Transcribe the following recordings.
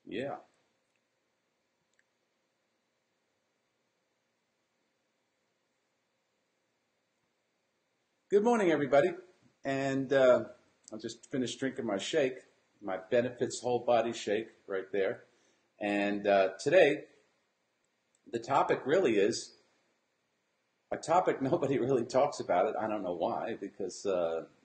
Yeah. Good morning, everybody. And I just finished drinking my shake, my Benefits Whole Body Shake right there. And today, the topic really is a topic nobody really talks about it. I don't know why, because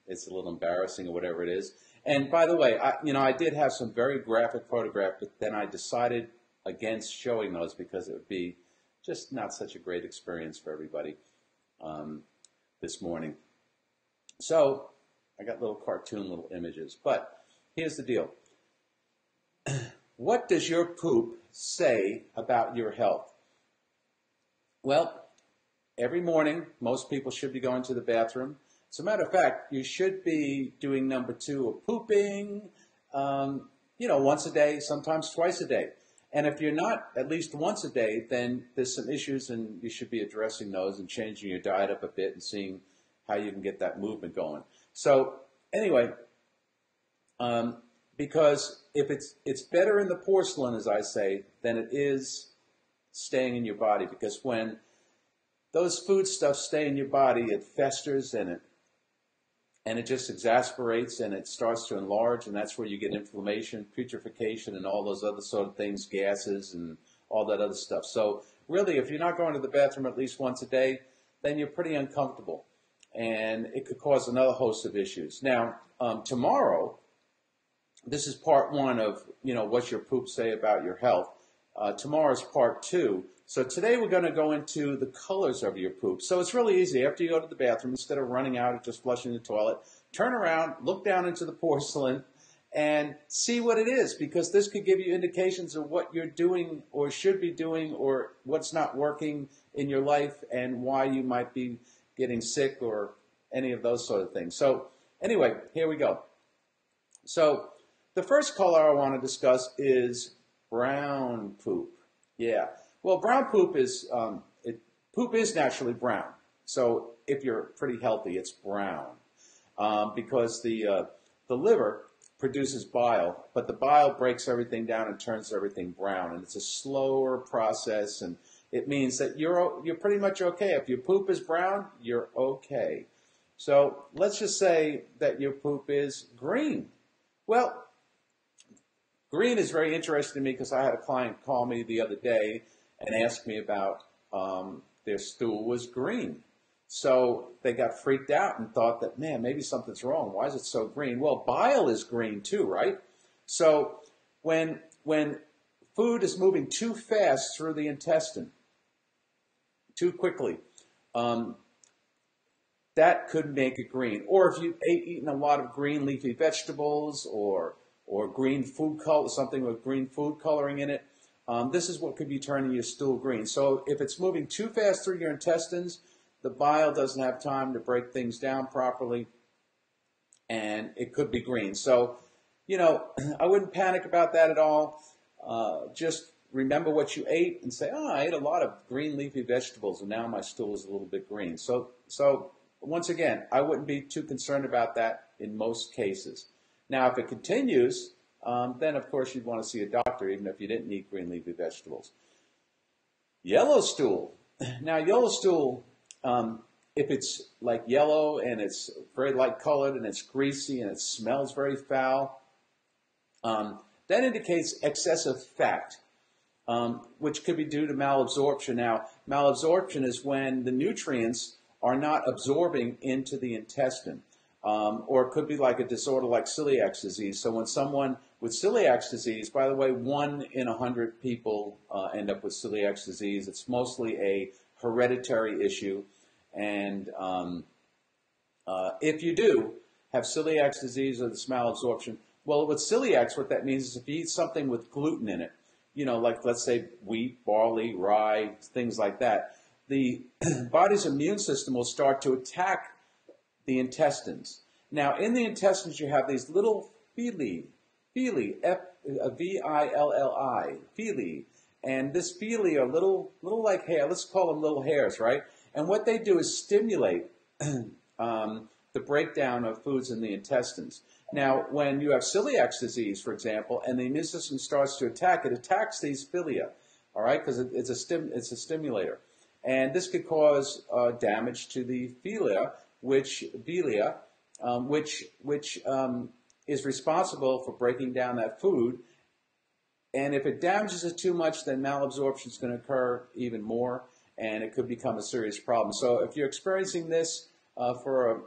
it's a little embarrassing or whatever it is. And by the way, I did have some very graphic photographs, but then I decided against showing those because it would be just not such a great experience for everybody um, this morning. So I got little cartoon little images. But here's the deal. What does your poop say about your health? Well, every morning, most people should be going to the bathroom. As a matter of fact, you should be doing number two of pooping, once a day, sometimes twice a day. And if you're not at least once a day, then there's some issues and you should be addressing those and changing your diet up a bit and seeing how you can get that movement going. So anyway, because if it's better in the porcelain, as I say, than it is staying in your body. Because when those foodstuffs stay in your body, it festers and it just exasperates and it starts to enlarge, and that's where you get inflammation, putrefaction, and all those other sort of things, gases and all that other stuff. So really, if you're not going to the bathroom at least once a day, then you're pretty uncomfortable, and it could cause another host of issues. Now, tomorrow, this is part one of, what's your poop say about your health. Tomorrow's part two. So today we're going to go into the colors of your poop. So it's really easy. After you go to the bathroom, instead of running out or just flushing the toilet, turn around, look down into the porcelain, and see what it is, because this could give you indications of what you're doing or should be doing or what's not working in your life and why you might be getting sick or any of those sort of things. So anyway, here we go. So the first color I want to discuss is brown poop. Yeah. Well, brown poop is poop is naturally brown. So if you're pretty healthy, it's brown because the liver produces bile, but the bile breaks everything down and turns everything brown, and it's a slower process, and it means that you're pretty much okay. If your poop is brown, you're okay. So let's just say that your poop is green. Well, green is very interesting to me because I had a client call me the other day and ask me about their stool was green. So they got freaked out and thought that, man, maybe something's wrong. Why is it so green? Well, bile is green too, right? So when food is moving too fast through the intestine, too quickly, that could make it green. Or if you've eaten a lot of green leafy vegetables or green food color, something with green food coloring in it, this is what could be turning your stool green. So if it's moving too fast through your intestines, the bile doesn't have time to break things down properly, and it could be green. So, I wouldn't panic about that at all. Just remember what you ate and say, oh, I ate a lot of green leafy vegetables, and now my stool is a little bit green. So once again, I wouldn't be too concerned about that in most cases. Now, if it continues, then of course you'd want to see a doctor, even if you didn't eat green leafy vegetables. Yellow stool. Now, yellow stool, if it's like yellow and it's very light colored and it's greasy and it smells very foul, that indicates excessive fat, which could be due to malabsorption. Now, malabsorption is when the nutrients are not absorbing into the intestine. Or it could be like a disorder like celiac disease. So when someone with celiac disease, by the way, 1 in 100 people end up with celiac disease. It's mostly a hereditary issue. And if you do have celiac disease or this malabsorption, well, with celiac, what that means is if you eat something with gluten in it, like let's say wheat, barley, rye, things like that, the body's immune system will start to attack the intestines. Now, in the intestines, you have these little villi, villi, V-I-L-L-I, villi. And this villi are little like hair. Let's call them little hairs, right? And what they do is stimulate the breakdown of foods in the intestines. Now, when you have celiac disease, for example, and the immune system starts to attack, it attacks these villia, all right, because it's a stimulator. And this could cause damage to the villia, which is responsible for breaking down that food. And if it damages it too much, then malabsorption is going to occur even more, and it could become a serious problem. So if you're experiencing this for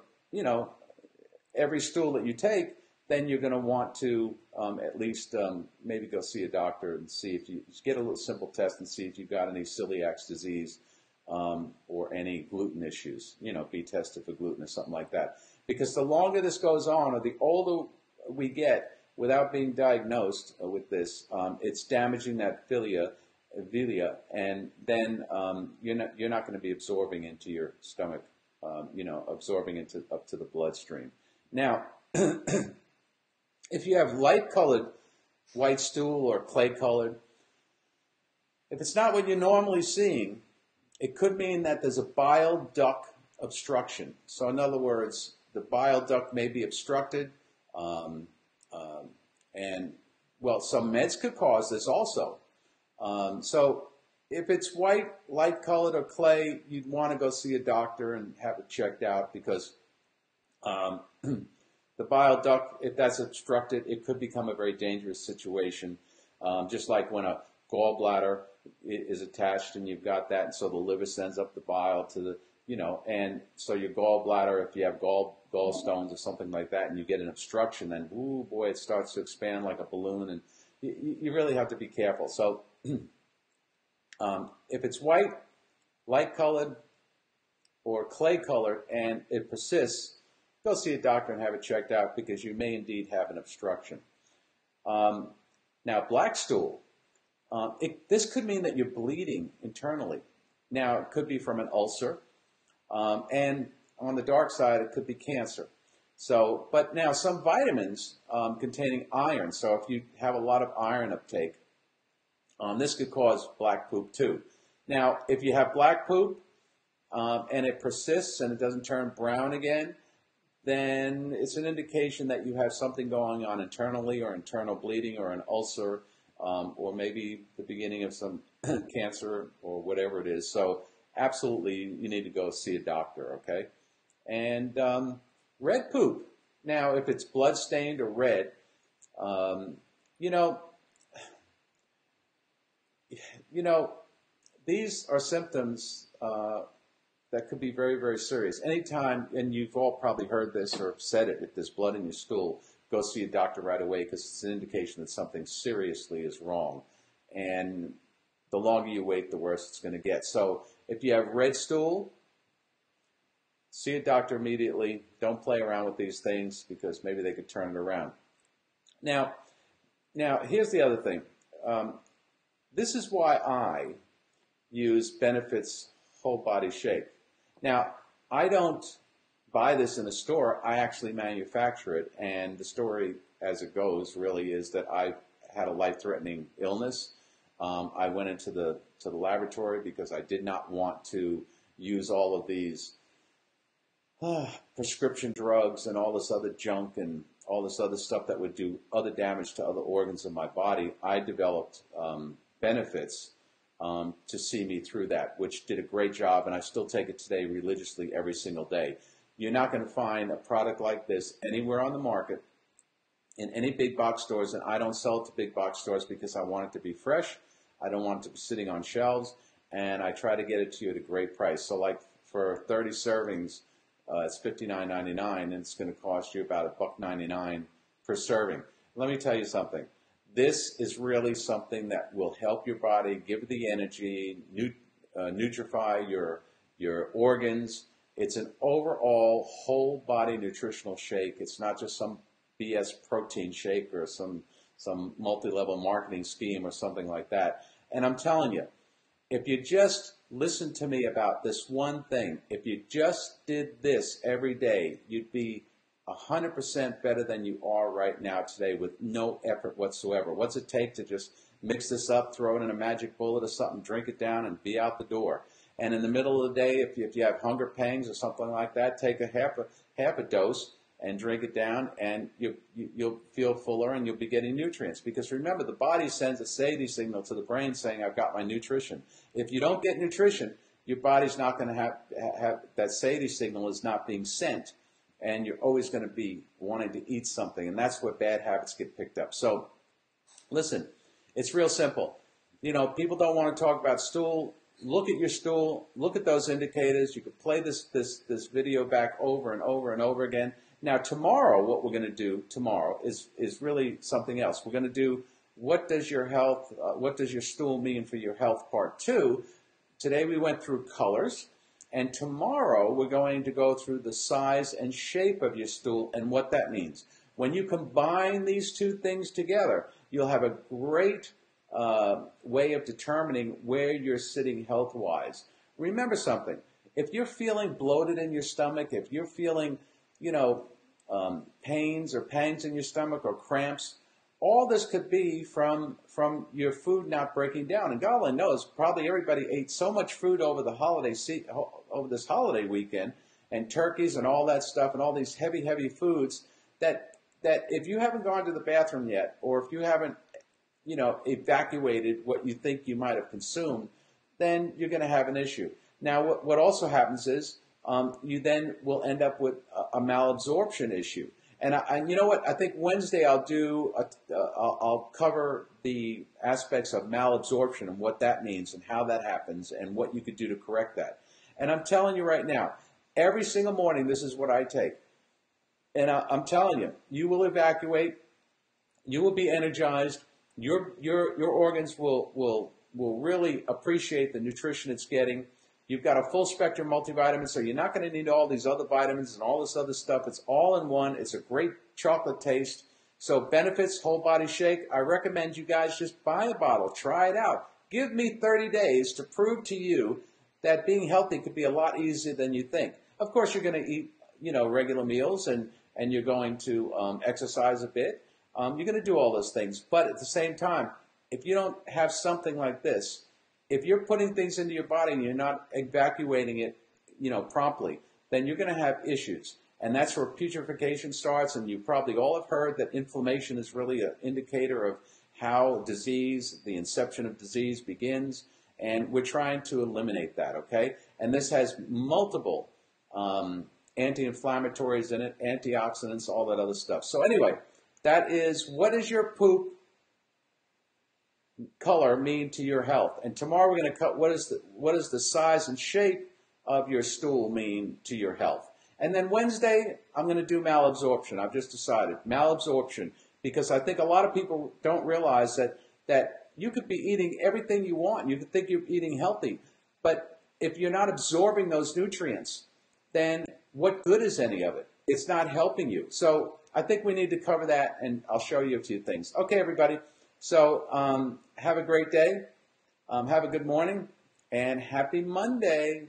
every stool that you take, then you're going to want to at least maybe go see a doctor and see if you just get a little simple test and see if you've got any celiac disease or any gluten issues. Be tested for gluten or something like that. Because the longer this goes on, or the older we get without being diagnosed with this, it's damaging that villia, and then you're not going to be absorbing into your stomach, absorbing into up to the bloodstream. Now, if you have light-colored white stool or clay-colored, if it's not what you're normally seeing, it could mean that there's a bile duct obstruction. So in other words, the bile duct may be obstructed, and some meds could cause this also. So if it's white, light-colored, or clay, you'd want to go see a doctor and have it checked out, because the bile duct, if that's obstructed, it could become a very dangerous situation. Just like when a gallbladder is attached and you've got that, and so the liver sends up the bile to the, and so your gallbladder, if you have gallstones or something like that, and you get an obstruction, then, ooh, boy, it starts to expand like a balloon, and you really have to be careful. So if it's white, light-colored, or clay-colored, and it persists, go see a doctor and have it checked out, because you may indeed have an obstruction. Now, black stool, this could mean that you're bleeding internally. Now, it could be from an ulcer, and on the dark side, it could be cancer. So, but now some vitamins containing iron, so if you have a lot of iron uptake, this could cause black poop too. Now, if you have black poop and it persists and it doesn't turn brown again, then it's an indication that you have something going on internally, or internal bleeding, or an ulcer, or maybe the beginning of some cancer, or whatever it is. So absolutely, you need to go see a doctor, okay? And red poop. Now, if it's blood-stained or red, these are symptoms that could be very, very serious. Anytime, and you've all probably heard this or said it, if there's blood in your stool, go see a doctor right away, because it's an indication that something seriously is wrong. And the longer you wait, the worse it's going to get. So if you have red stool, see a doctor immediately. Don't play around with these things, because maybe they could turn it around. Now here's the other thing. This is why I use Benefit's Whole Body Shake. Now, I don't buy this in a store. I actually manufacture it, and the story, as it goes, really is that I had a life-threatening illness. I went into the laboratory because I did not want to use all of these prescription drugs and all this other junk and all this other stuff that would do other damage to other organs in my body. I developed Benefits to see me through that, which did a great job, and I still take it today religiously every single day. You're not going to find a product like this anywhere on the market in any big box stores, and I don't sell it to big box stores because I want it to be fresh. I don't want it to be sitting on shelves, and I try to get it to you at a great price. So like for 30 servings, it's $59.99, and it's going to cost you about $1.99 per serving. Let me tell you something. This is really something that will help your body, give it the energy, nutrify your organs. It's an overall whole body nutritional shake. It's not just some BS protein shake or some multi-level marketing scheme or something like that. And I'm telling you, if you just listen to me about this one thing, if you just did this every day, you'd be 100% better than you are right now today with no effort whatsoever. What's it take to just mix this up, throw it in a magic bullet or something, drink it down, and be out the door? And in the middle of the day, if you have hunger pangs or something like that, take a half a dose and drink it down, and you'll feel fuller and you'll be getting nutrients. Because remember, the body sends a satiety signal to the brain saying, I've got my nutrition. If you don't get nutrition, your body's not going to have that satiety signal is not being sent, and you're always going to be wanting to eat something, and that's where bad habits get picked up. So listen, it's real simple. You know, people don't want to talk about stool. Look at your stool. Look at those indicators. You could play this video back over and over and over again. Now, tomorrow, what we're going to do tomorrow is really something else. We're going to do what does your stool mean for your health, part 2. Today we went through colors, and tomorrow we're going to go through the size and shape of your stool and what that means. When you combine these two things together, you'll have a great way of determining where you're sitting health-wise. Remember something. If you're feeling bloated in your stomach, if you're feeling, pains or pangs in your stomach or cramps, all this could be from your food not breaking down. And God only knows, probably everybody ate so much food over this holiday weekend, and turkeys and all that stuff and all these heavy foods that if you haven't gone to the bathroom yet, or if you haven't evacuated what you think you might have consumed, then you're going to have an issue. Now, what also happens is you then will end up with a malabsorption issue. And you know what? I think Wednesday I'll cover the aspects of malabsorption and what that means and how that happens and what you could do to correct that. And I'm telling you right now, every single morning, this is what I take. And I'm telling you, you will evacuate, you will be energized, your organs will really appreciate the nutrition it's getting. You've got a full spectrum multivitamin, so you're not going to need all these other vitamins and all this other stuff. It's all in one. It's a great chocolate taste. So benefits, whole body shake. I recommend you guys just buy a bottle. Try it out. Give me 30 days to prove to you that being healthy could be a lot easier than you think. Of course, you're going to eat, regular meals, and you're going to exercise a bit. You're going to do all those things. But at the same time, if you don't have something like this, if you're putting things into your body and you're not evacuating it, promptly, then you're going to have issues. And that's where putrefaction starts. And you probably all have heard that inflammation is really an indicator of how the inception of disease begins. And we're trying to eliminate that, okay? And this has multiple anti-inflammatories in it, antioxidants, all that other stuff. So anyway, that is, what is your poop color mean to your health? And tomorrow we're going to cut what does the size and shape of your stool mean to your health. And then Wednesday I'm going to do malabsorption. I've just decided malabsorption, because I think a lot of people don't realize that you could be eating everything you want. You could think you're eating healthy, but if you're not absorbing those nutrients, then what good is any of it? It's not helping you. So I think we need to cover that, and I'll show you a few things. Okay, everybody. So have a great day, have a good morning, and happy Monday.